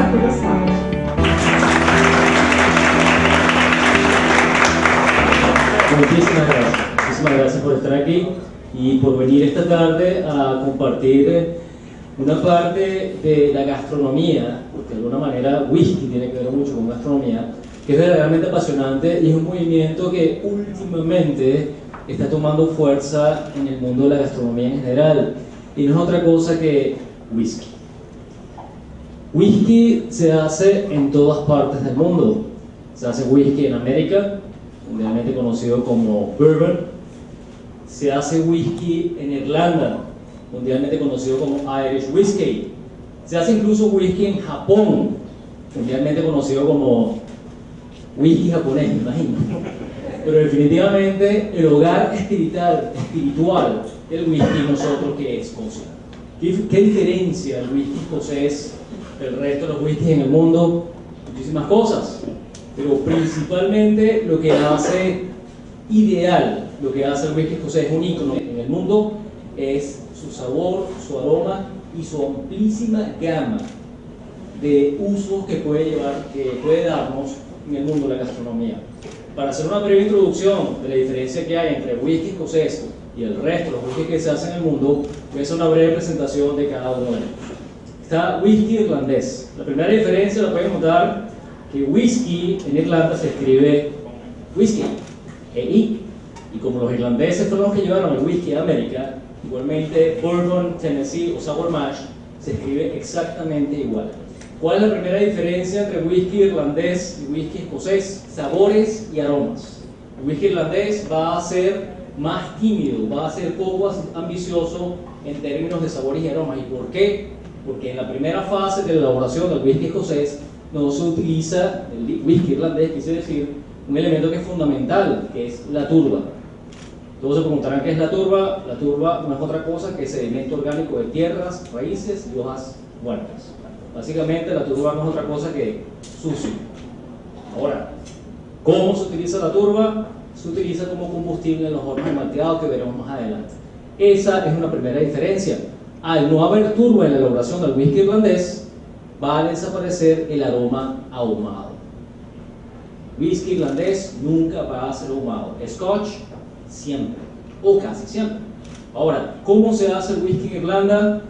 Arturo Sánchez. Muchísimas gracias por estar aquí y por venir esta tarde a compartir una parte de la gastronomía, porque de alguna manera whisky tiene que ver mucho con gastronomía, que es verdaderamente apasionante y es un movimiento que últimamente está tomando fuerza en el mundo de la gastronomía en general, y no es otra cosa que whisky. Whisky se hace en todas partes del mundo. Se hace whisky en América, mundialmente conocido como bourbon. Se hace whisky en Irlanda, mundialmente conocido como Irish Whiskey. Se hace incluso whisky en Japón, mundialmente conocido como whisky japonés, me imagino. Pero definitivamente el hogar espiritual del whisky nosotros, que es Escocia. ¿Qué diferencia el whisky escocés del resto de los whiskies en el mundo? Muchísimas cosas, pero principalmente lo que hace ideal, lo que hace el whisky escocés un ícono en el mundo, es su sabor, su aroma y su amplísima gama de usos que puede darnos en el mundo de la gastronomía. Para hacer una breve introducción de la diferencia que hay entre el whisky escocés y el resto de los whiskies que se hacen en el mundo, voy a hacer una breve presentación de cada uno de ellos. Está whisky irlandés. La primera diferencia la pueden notar que whisky en Irlanda se escribe whisky, E-I, y como los irlandeses fueron los que llevaron el whisky a América, igualmente bourbon, Tennessee o sour mash se escribe exactamente igual. ¿Cuál es la primera diferencia entre whisky irlandés y whisky escocés? Sabores y aromas. El whisky irlandés va a ser más tímido, va a ser poco ambicioso en términos de sabores y aromas. ¿Y por qué? Porque en la primera fase de la elaboración del whisky escocés no se utiliza el whisky irlandés, quise decir, un elemento que es fundamental, que es la turba. Todos se preguntarán qué es la turba. La turba no es otra cosa que sedimento orgánico de tierras, raíces y hojas muertas. Básicamente la turba no es otra cosa que sucio. Ahora, ¿cómo se utiliza la turba? Se utiliza como combustible en los hornos de malteado que veremos más adelante. Esa es una primera diferencia. Al no haber turba en la elaboración del whisky irlandés, va a desaparecer el aroma ahumado. Whisky irlandés nunca va a ser ahumado. Scotch, siempre, o casi siempre. Ahora, ¿cómo se hace el whisky en Irlanda?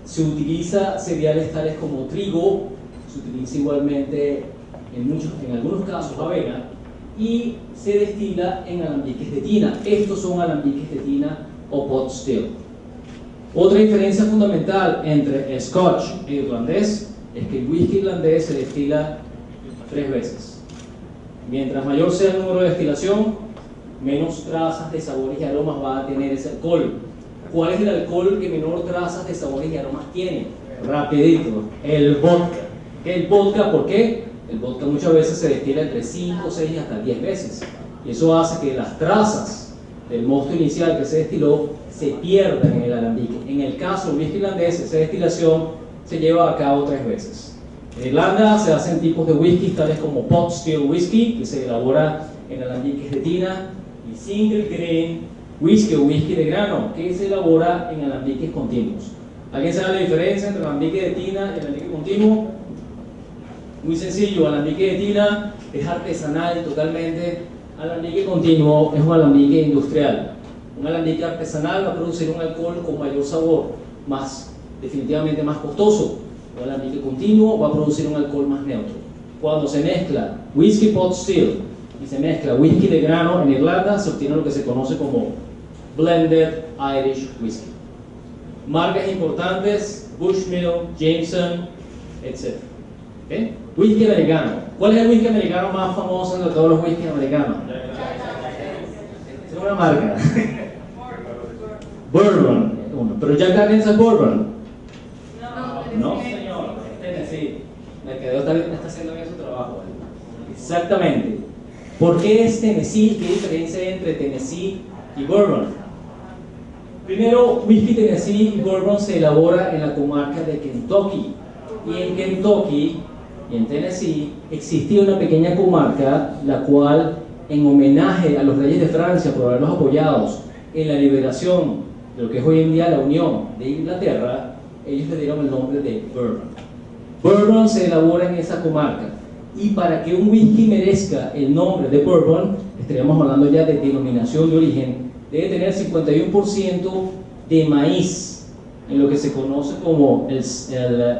Se utiliza cereales tales como trigo, se utiliza igualmente en algunos casos avena, y se destila en alambiques de tina. Estos son alambiques de tina o pot still. Otra diferencia fundamental entre el Scotch e irlandés es que el whisky irlandés se destila 3 veces. Mientras mayor sea el número de destilación, menos trazas de sabores y aromas va a tener ese alcohol. ¿Cuál es el alcohol que menor trazas de sabores y aromas tiene? Rapidito, el vodka. ¿El vodka por qué? El vodka muchas veces se destila entre 5, 6 y hasta 10 veces. Y eso hace que las trazas del mosto inicial que se destiló se pierdan en el alambique. En el caso del whisky irlandés, esa destilación se lleva a cabo 3 veces. En Irlanda se hacen tipos de whisky tales como pot still whisky, que se elabora en alambiques de tina, y single grain whisky o whisky de grano, que se elabora en alambiques continuos. ¿Alguien sabe la diferencia entre alambique de tina y alambique continuo? Muy sencillo, alambique de tina es artesanal totalmente, alambique continuo es un alambique industrial. Un alambique artesanal va a producir un alcohol con mayor sabor, definitivamente más costoso. Un alambique continuo va a producir un alcohol más neutro. Cuando se mezcla whisky pot still y se mezcla whisky de grano en Irlanda, se obtiene lo que se conoce como blended Irish whiskey. Marcas importantes: Bushmill, Jameson, etc. ¿Okay? Whisky americano. ¿Cuál es el whisky americano más famoso entre todos los whiskies americanos? Es una marca. Bourbon. Pero Jack Daniels es bourbon. No, señor. Tennessee. Mercadeo está haciendo bien su trabajo. Exactamente. ¿Por qué es Tennessee? ¿Qué diferencia hay entre Tennessee y bourbon? Primero, whisky Tennessee y bourbon se elabora en la comarca de Kentucky. Y en Kentucky y en Tennessee existía una pequeña comarca, la cual, en homenaje a los reyes de Francia por haberlos apoyados en la liberación de lo que es hoy en día la Unión de Inglaterra, ellos le dieron el nombre de bourbon. Bourbon se elabora en esa comarca. Y para que un whisky merezca el nombre de Bourbon, estaríamos hablando ya de denominación de origen, debe tener 51% de maíz, en lo que se conoce como el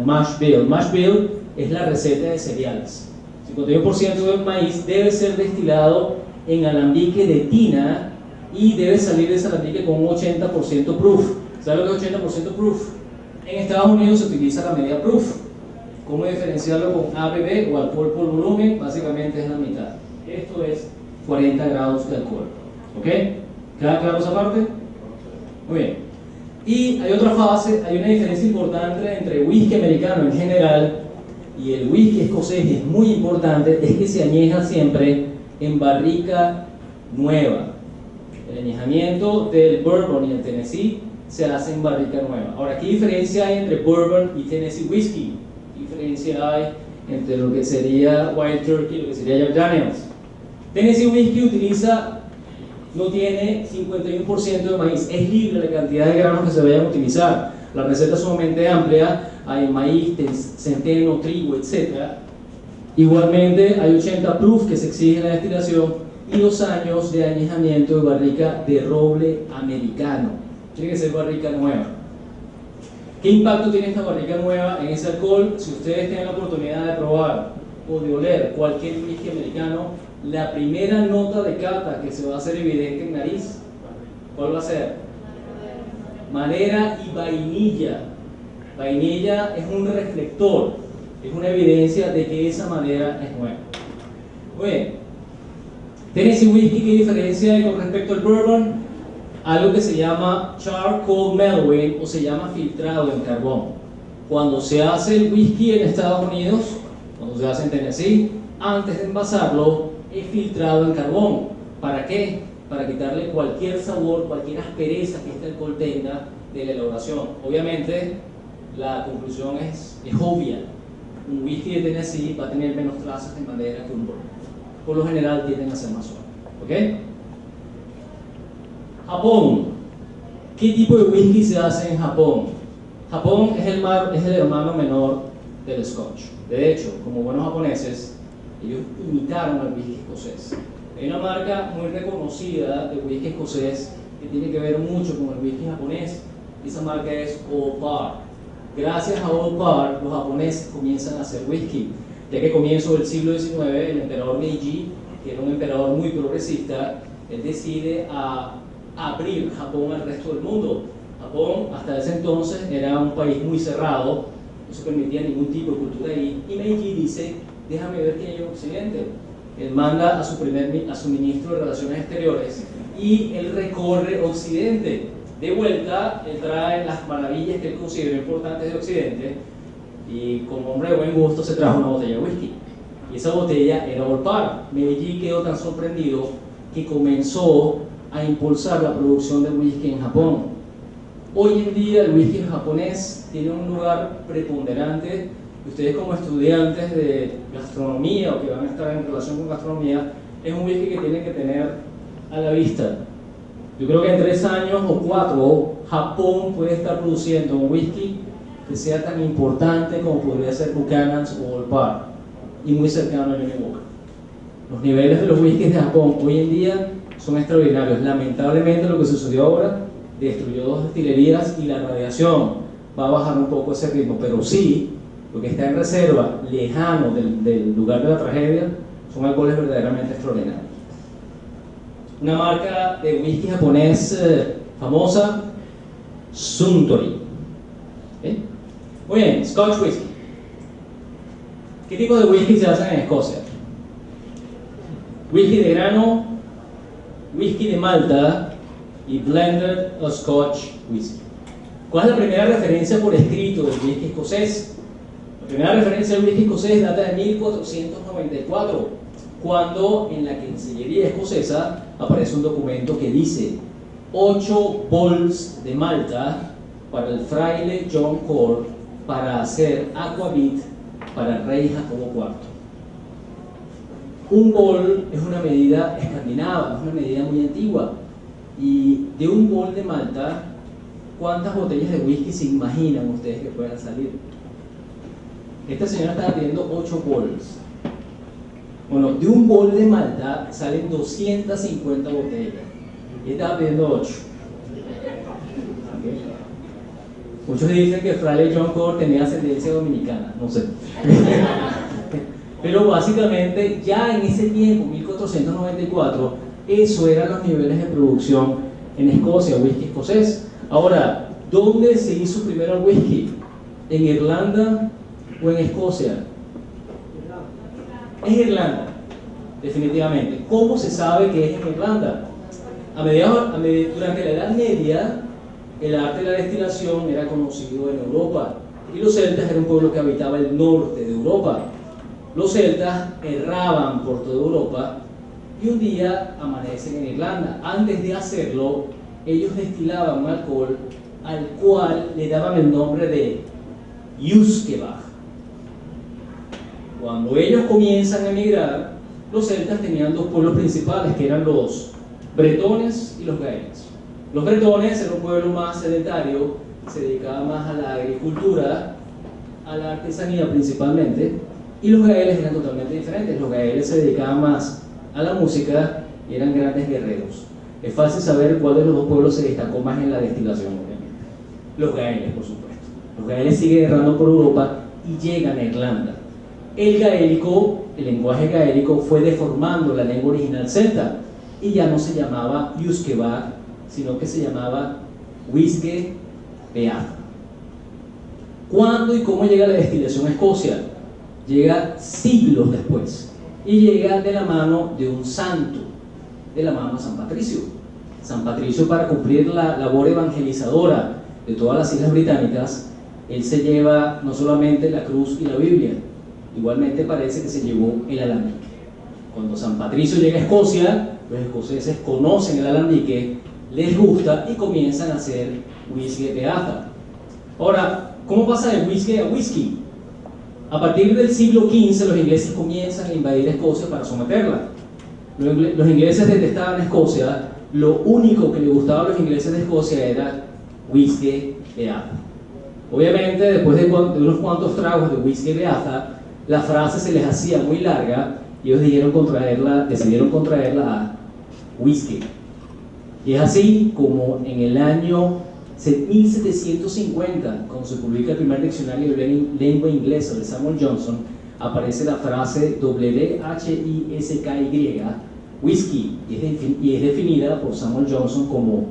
mash bill. Mash bill es la receta de cereales. 51% del maíz debe ser destilado en alambique de tina y debe salir de ese alambique con un 80% proof. ¿Sabe lo que es 80% proof? En Estados Unidos se utiliza la media proof. ¿Cómo diferenciarlo con ABV o alcohol por volumen? Básicamente es la mitad. Esto es 40 grados de alcohol. ¿Ok? ¿Queda claro esa parte? Muy bien. Y hay otra fase, hay una diferencia importante entre whisky americano en general y el whisky escocés, y es muy importante, es que se añeja siempre en barrica nueva. El añejamiento del Bourbon y el Tennessee se hace en barrica nueva. Ahora, ¿qué diferencia hay entre Bourbon y Tennessee Whiskey? ¿Qué diferencia hay entre lo que sería Wild Turkey y lo que sería Jack Daniels? Tennessee Whiskey no tiene 51% de maíz, es libre la cantidad de granos que se vayan a utilizar. La receta es sumamente amplia, hay maíz, centeno, trigo, etc. Igualmente hay 80 proof que se exige en la destilación y 2 años de añejamiento de barrica de roble americano. Tiene que ser barrica nueva. ¿Qué impacto tiene esta barrica nueva en ese alcohol? Si ustedes tienen la oportunidad de probar o de oler cualquier whisky americano, la primera nota de cata que se va a hacer evidente en nariz, ¿cuál va a ser? Madera y vainilla. Vainilla es un reflector, es una evidencia de que esa madera es nueva. Muy bien. Tennessee Whiskey, ¿qué diferencia hay con respecto al Bourbon? Algo que se llama charcoal mellowing o se llama filtrado en carbón. Cuando se hace el whisky en Estados Unidos, cuando se hace en Tennessee, antes de envasarlo, es filtrado en carbón. ¿Para qué? Para quitarle cualquier sabor, cualquier aspereza que este alcohol tenga de la elaboración. Obviamente, la conclusión es obvia. Un whisky de Tennessee va a tener menos trazas de madera que un bourbon. Por lo general tienden a ser más suaves. ¿Ok? Japón. ¿Qué tipo de whisky se hace en Japón? Japón es el hermano menor del Scotch. De hecho, como buenos japoneses, ellos imitaron al whisky escocés. Hay una marca muy reconocida de whisky escocés que tiene que ver mucho con el whisky japonés. Esa marca es Old Parr. Gracias a Old Parr, los japoneses comienzan a hacer whisky, ya que a comienzo del siglo XIX, el emperador Meiji, que era un emperador muy progresista, él decide abrir Japón al resto del mundo. Japón hasta ese entonces era un país muy cerrado, no se permitía ningún tipo de cultura ahí, y Meiji dice: déjame ver qué hay en Occidente. Él manda a su ministro de Relaciones Exteriores y él recorre Occidente. De vuelta, él trae las maravillas que él consideró importantes de Occidente y como hombre de buen gusto se trajo una botella de whisky. Y esa botella era Old Parr. Meiji quedó tan sorprendido que comenzó a impulsar la producción de whisky en Japón. Hoy en día el whisky japonés tiene un lugar preponderante. Ustedes como estudiantes de gastronomía o que van a estar en relación con gastronomía, es un whisky que tienen que tener a la vista. Yo creo que en 3 años o 4 Japón puede estar produciendo un whisky que sea tan importante como podría ser Buchanan's o Old Parr y muy cercano a Johnnie Walker. Los niveles de los whiskies de Japón hoy en día son extraordinarios. Lamentablemente lo que sucedió ahora destruyó 2 destilerías y la radiación va a bajar un poco ese ritmo, pero sí, lo que está en reserva, lejano del lugar de la tragedia, son alcoholes verdaderamente extraordinarios. Una marca de whisky japonés famosa, Suntory. ¿Okay? Muy bien, Scotch Whisky. ¿Qué tipo de whisky se hacen en Escocia? Whisky de grano, whisky de malta y blended o Scotch Whisky. ¿Cuál es la primera referencia por escrito del whisky escocés? La primera referencia del whisky escocés data de 1494, cuando en la Cancillería escocesa aparece un documento que dice 8 bols de malta para el fraile John Core para hacer aquavit para el rey Jacobo IV. Un bol es una medida escandinava, es una medida muy antigua, y de un bol de malta, ¿cuántas botellas de whisky se imaginan ustedes que puedan salir? Esta señora estaba pidiendo 8 bols. Bueno, de un bol de Malta salen 250 botellas. Y estaba pidiendo 8. ¿Okay? Muchos dicen que Fraile John Core tenía ascendencia dominicana, no sé. Pero básicamente ya en ese tiempo, 1494, eso eran los niveles de producción en Escocia, whisky escocés. Ahora, ¿dónde se hizo primero el whisky? ¿En Irlanda o en Escocia? Es Irlanda, definitivamente. ¿Cómo se sabe que es en Irlanda? Durante la Edad Media, el arte de la destilación era conocido en Europa y los celtas eran un pueblo que habitaba el norte de Europa. Los celtas erraban por toda Europa y un día amanecen en Irlanda. Antes de hacerlo, ellos destilaban un alcohol al cual le daban el nombre de Uisgeach. Cuando ellos comienzan a emigrar, los celtas tenían dos pueblos principales, que eran los bretones y los gaeles. Los bretones eran un pueblo más sedentario, se dedicaba más a la agricultura, a la artesanía principalmente, y los gaeles eran totalmente diferentes. Los gaeles se dedicaban más a la música y eran grandes guerreros. Es fácil saber cuál de los dos pueblos se destacó más en la destilación, obviamente. Los gaeles, por supuesto. Los gaeles siguen errando por Europa y llegan a Irlanda. El gaélico, el lenguaje gaélico, fue deformando la lengua original celta y ya no se llamaba Uisgeach, sino que se llamaba Uisgeach. ¿Cuándo y cómo llega la destilación a Escocia? Llega siglos después y llega de la mano de un santo, de la mano de San Patricio. San Patricio, para cumplir la labor evangelizadora de todas las islas británicas, él se lleva no solamente la cruz y la Biblia, igualmente parece que se llevó el alambique. Cuando San Patricio llega a Escocia, los escoceses conocen el alambique, les gusta y comienzan a hacer Uisgeach. Ahora, ¿cómo pasa de whisky a whisky? A partir del siglo XV los ingleses comienzan a invadir Escocia para someterla. Los ingleses detestaban Escocia, lo único que les gustaba a los ingleses de Escocia era Uisgeach. Obviamente, después de unos cuantos tragos de Uisgeach, la frase se les hacía muy larga y ellos decidieron contraerla a whisky. Y es así como en el año 1750, cuando se publica el primer diccionario de lengua inglesa de Samuel Johnson, aparece la frase WHISKY, whisky, y es definida por Samuel Johnson como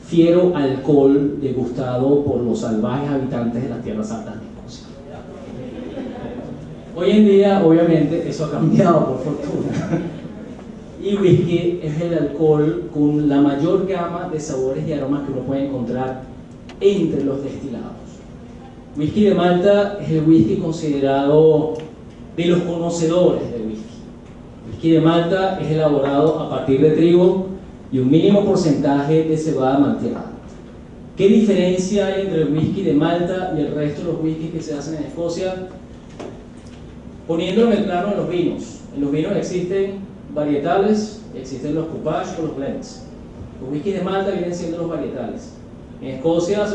fiero alcohol degustado por los salvajes habitantes de las tierras altas de Escocia. Hoy en día, obviamente, eso ha cambiado por fortuna. Y whisky es el alcohol con la mayor gama de sabores y aromas que uno puede encontrar entre los destilados. Whisky de Malta es el whisky considerado de los conocedores de whisky. Whisky de Malta es elaborado a partir de trigo y un mínimo porcentaje de cebada malteada. ¿Qué diferencia hay entre el whisky de Malta y el resto de los whiskies que se hacen en Escocia? Poniéndolo en el plano de los vinos. En los vinos existen varietales, existen los coupage o los blends. Los whiskies de Malta vienen siendo los varietales. En Escocia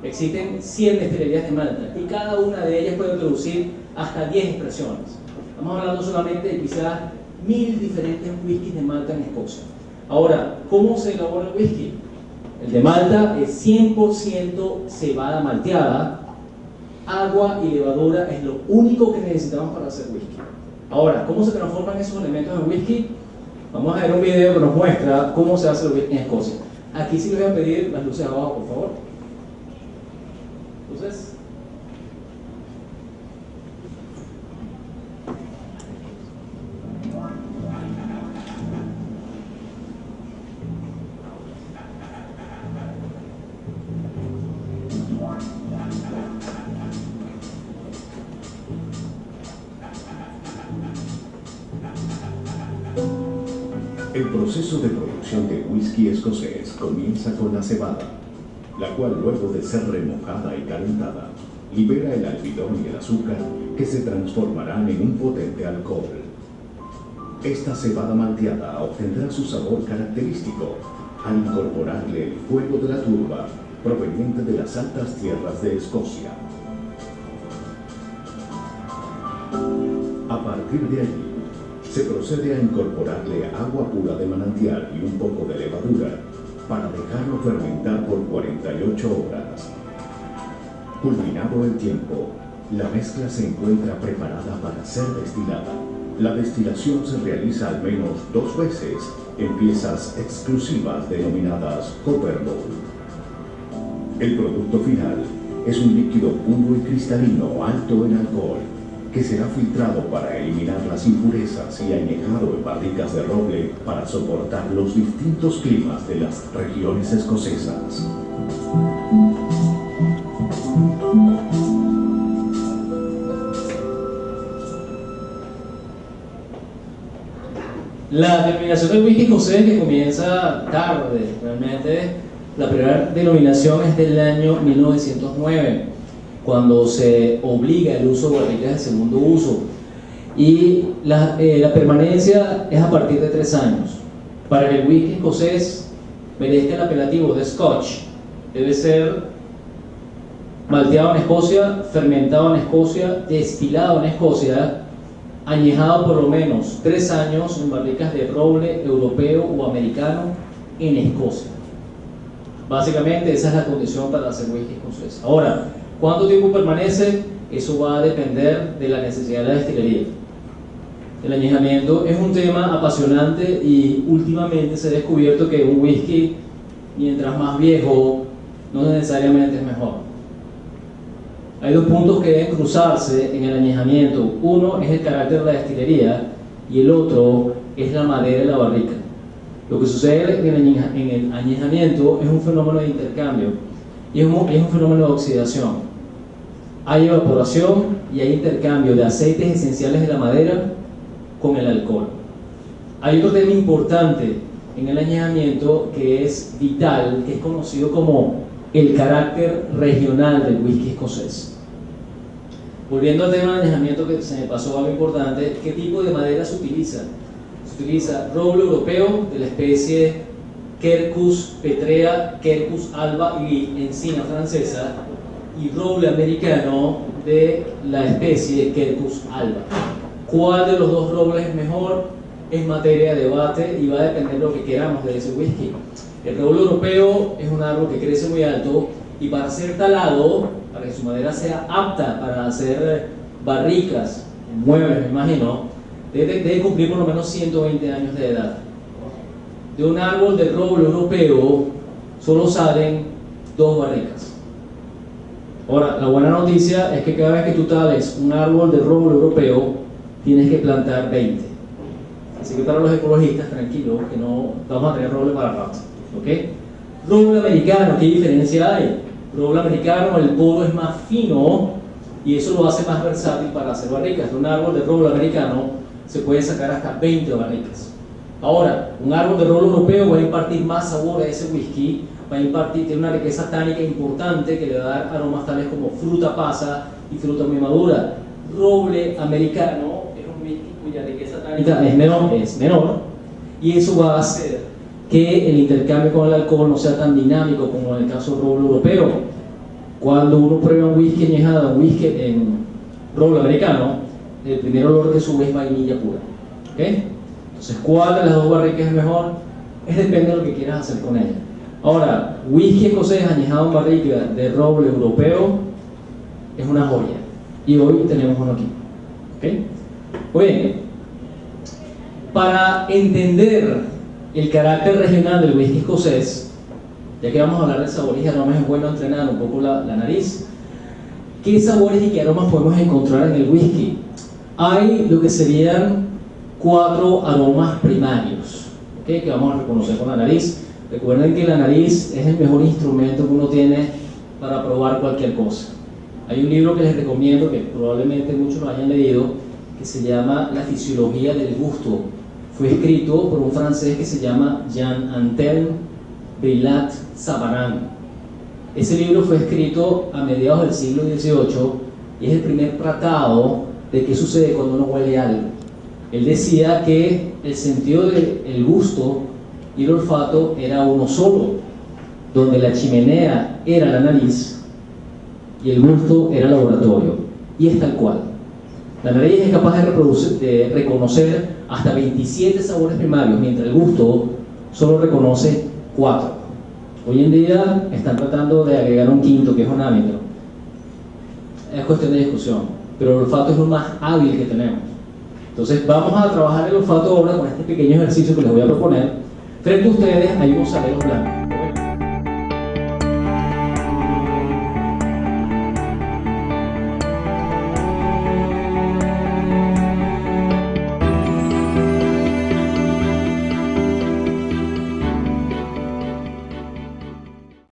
existen 100 destilerías de Malta y cada una de ellas puede producir hasta 10 expresiones. Estamos hablando solamente de quizás 1000 diferentes whiskies de Malta en Escocia. Ahora, ¿cómo se elabora el whisky? El de Malta es 100% cebada malteada, agua y levadura es lo único que necesitamos para hacer whisky. Ahora, ¿cómo se transforman esos elementos en whisky? Vamos a ver un video que nos muestra cómo se hace el whisky en Escocia. Aquí sí les voy a pedir las luces abajo, por favor. Luces. El proceso de producción de whisky escocés comienza con la cebada, la cual luego de ser remojada y calentada, libera el almidón y el azúcar que se transformarán en un potente alcohol. Esta cebada malteada obtendrá su sabor característico al incorporarle el fuego de la turba proveniente de las altas tierras de Escocia. partir de allí, se procede a incorporarle agua pura de manantial y un poco de levadura para dejarlo fermentar por 48 horas. Culminado el tiempo, la mezcla se encuentra preparada para ser destilada. La destilación se realiza al menos 2 veces en piezas exclusivas denominadas copper bowl. El producto final es un líquido puro y cristalino alto en alcohol que será filtrado para eliminar las impurezas y añejado en barricas de roble para soportar los distintos climas de las regiones escocesas. La denominación del whisky escocés, que comienza tarde, realmente la primera denominación es del año 1909, cuando se obliga el uso de barricas de segundo uso, y la permanencia es a partir de 3 años. Para que el whisky escocés merezca el apelativo de Scotch, debe ser malteado en Escocia, fermentado en Escocia, destilado en Escocia, añejado por lo menos 3 años en barricas de roble europeo o americano en Escocia. Básicamente esa es la condición para hacer whisky escocés. Ahora, ¿cuánto tiempo permanece? Eso va a depender de la necesidad de la destilería. El añejamiento es un tema apasionante y últimamente se ha descubierto que un whisky, mientras más viejo, no necesariamente es mejor. Hay 2 puntos que deben cruzarse en el añejamiento. Uno es el carácter de la destilería y el otro es la madera de la barrica. Lo que sucede en el añejamiento es un fenómeno de intercambio y es un fenómeno de oxidación. Hay evaporación y hay intercambio de aceites esenciales de la madera con el alcohol. Hay otro tema importante en el añejamiento que es vital, que es conocido como el carácter regional del whisky escocés. Volviendo al tema del añejamiento, que se me pasó algo importante, ¿qué tipo de madera se utiliza? Se utiliza roble europeo de la especie Quercus petrea, Quercus alba y encina francesa, y roble americano de la especie Quercus alba. ¿Cuál de los 2 robles es mejor? Es materia de debate y va a depender de lo que queramos de ese whisky. El roble europeo es un árbol que crece muy alto y para ser talado, para que su madera sea apta para hacer barricas, muebles me imagino, debe cumplir por lo menos 120 años de edad. De un árbol de roble europeo solo salen 2 barricas. Ahora, la buena noticia es que cada vez que tú tales un árbol de roble europeo, tienes que plantar 20. Así que para los ecologistas, tranquilos, que no vamos a tener roble para rato. ¿Okay? Roble americano, ¿qué diferencia hay? Roble americano, el poro es más fino y eso lo hace más versátil para hacer barricas. De un árbol de roble americano se puede sacar hasta 20 barricas. Ahora, un árbol de roble europeo va a impartir más sabor a ese whisky, tiene una riqueza tánica importante que le va a dar aromas tales como fruta pasa y fruta muy madura. Roble americano es un whisky cuya riqueza tánica es menor y eso va a hacer que el intercambio con el alcohol no sea tan dinámico como en el caso del roble europeo. Cuando uno prueba un whisky añejado, un whisky en roble americano, el primer olor que sube es vainilla pura. ¿Okay? Entonces, ¿cuál de las 2 barricas es mejor? Depende de lo que quieras hacer con ella. Ahora, whisky escocés añejado en barrica de roble europeo es una joya. Y hoy tenemos uno aquí. ¿Okay? Muy bien. Para entender el carácter regional del whisky escocés, ya que vamos a hablar de sabores y aromas, es bueno entrenar un poco la nariz. ¿Qué sabores y qué aromas podemos encontrar en el whisky? Hay lo que serían 4 aromas primarios, ¿okay? Que vamos a reconocer con la nariz. Recuerden que la nariz es el mejor instrumento que uno tiene para probar cualquier cosa. Hay un libro que les recomiendo, que probablemente muchos lo hayan leído, que se llama La fisiología del gusto. Fue escrito por un francés que se llama Jean-Antoine Brillat-Savarin. Ese libro fue escrito a mediados del siglo XVIII y es el primer tratado de qué sucede cuando uno huele algo. Él decía que el sentido del gusto y el olfato era uno solo, donde la chimenea era la nariz y el gusto era el laboratorio. Y es tal cual. La nariz es capaz de reconocer hasta 27 sabores primarios, mientras el gusto solo reconoce 4. Hoy en día están tratando de agregar un quinto, que es un ámbito. Es cuestión de discusión, pero el olfato es lo más hábil que tenemos. Entonces vamos a trabajar el olfato ahora con este pequeño ejercicio que les voy a proponer. Frente a ustedes hay unos aleros blancos.